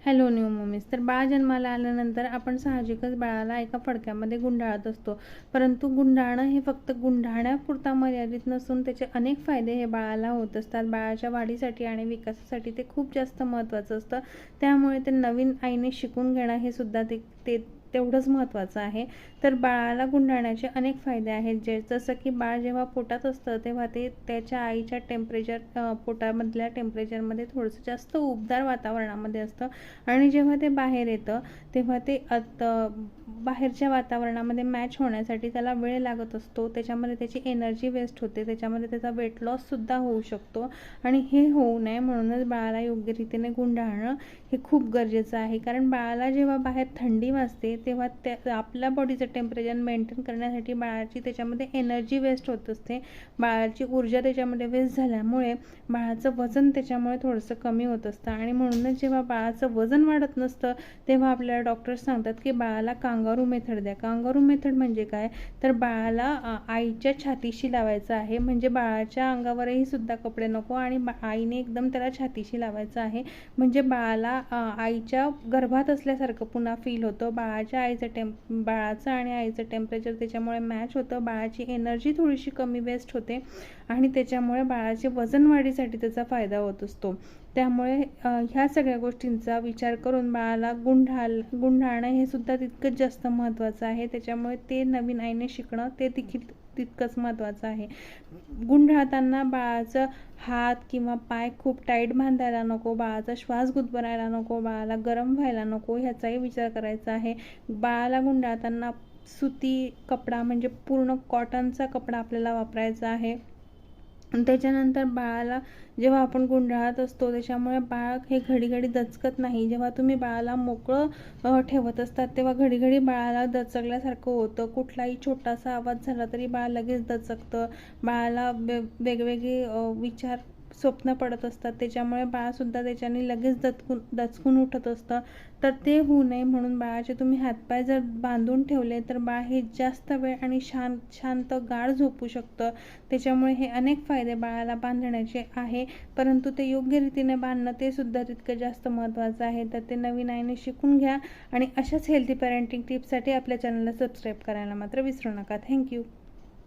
Hello new mummies. तर बाळ जन्माला आल्यानंतर आपण साहजिकच बाळाला एका फडक्यामध्ये गुंडाळत असतो, परंतु गुंडाळणं हे फक्त गुंडाळण्यापुरता मर्यादित नसून त्याचे अनेक फायदे हे बाळाला होत असतात. बाळाच्या वाढीसाठी आणि विकासासाठी ते खूप जास्त महत्त्वाचं असतं. त्यामुळे ते नवीन आईने शिकून घेणं हे सुद्धा ते तेवढंच महत्त्वाचं आहे. तर बाळाला गुंडाळण्याचे अनेक फायदे आहेत, जसं की बाळ जेव्हा पोटात असतं तेव्हा ते त्याच्या आईच्या पोटामधल्या टेम्परेचरमध्ये थोडंसं जास्त उबदार वातावरणामध्ये असतं आणि जेव्हा ते बाहेर येतं तेव्हा ते बाहेरच्या वातावरणामध्ये मॅच होण्यासाठी त्याला वेळ लागत असतो. त्याच्यामध्ये त्याची एनर्जी वेस्ट होते, त्याच्यामध्ये त्याचा वेट लॉससुद्धा होऊ शकतो आणि हे होऊ नये म्हणूनच बाळाला योग्य रीतीने गुंडाळणं हे खूप गरजेचं आहे. कारण बाळाला जेव्हा बाहेर थंडी वाजते तेव्हा आपल्या बॉडीचं टेम्परेचर मेंटेन करण्यासाठी बाळाची त्याच्यामध्ये एनर्जी वेस्ट होत असते. बाळाची ऊर्जा त्याच्यामध्ये वेस्ट झाल्यामुळे बाळाचं वजन त्याच्यामुळे थोडंसं कमी होत असतं आणि म्हणूनच जेव्हा बाळाचं वजन वाढत नसतं तेव्हा आपल्याला डॉक्टर्स सांगतात की बाळाला कांगारू मेथड द्या. कांगारू मेथड म्हणजे काय, तर बाळाला आईच्या छातीशी लावायचं आहे. म्हणजे बाळाच्या अंगावरही सुद्धा कपडे नको आणि आईने एकदम त्याला छातीशी लावायचं आहे. म्हणजे बाळाला आईच्या गर्भात असल्यासारखं पुन्हा फील होतं. बाळाचं आणि आईचं टेम्परेचर त्याच्यामुळे मॅच होतं. बाळाची एनर्जी थोडीशी कमी वेस्ट होते आणि त्याच्यामुळे बाळाचे वजन वाढीसाठी त्याचा फायदा होत असतो. त्यामुळे ह्या सगळ्या गोष्टींचा विचार करून बाळाला गुंडाळणं हे सुद्धा तितकंच जास्त महत्त्वाचं आहे. त्याच्यामुळे ते नवीन आईने शिकणं ते देखील तितकंच महत्त्वाचं आहे. गुंडाळताना बाळाचं हात किंवा पाय खूप टाईट बांधायला नको, बाळाचा श्वास गुदमरायला नको, बाळाला गरम व्हायला नको, ह्याचाही विचार करायचा आहे. बाळाला गुंडाळताना सुती कपडा म्हणजे पूर्ण कॉटनचा कपडा आपल्याला वापरायचा आहे. त्याच्यानंतर बाळाला जेव्हा आपण गुंडाळत असतो त्याच्यामुळे बाळ हे घडी दचकत नाही. जेव्हा तुम्ही बाळाला मोकळं ठेवत असतात तेव्हा घडी बाळाला दचकल्यासारखं होतं. कुठलाही छोटासा आवाज झाला तरी बाळ लगेच दचकतं. बाळाला वेगवेगळे विचार स्वप्न पडत असतात, त्याच्यामुळे बाळसुद्धा त्याच्याने लगेच दचकून उठत असतं. तर ते होऊ नये म्हणून बाळाचे तुम्ही हातपाय जर बांधून ठेवले तर बाळ हे जास्त वेळ आणि शांत गाढ झोपू शकतं. त्याच्यामुळे हे अनेक फायदे बाळाला बांधण्याचे आहे, परंतु ते योग्य रीतीने बांधणं ते सुद्धा तितकं जास्त महत्त्वाचं आहे. तर ते नवीन आईने शिकून घ्या आणि अशाच हेल्दी पॅरेंटिंग टिप्ससाठी आपल्या चॅनलला सबस्क्राईब करायला मात्र विसरू नका. थँक्यू.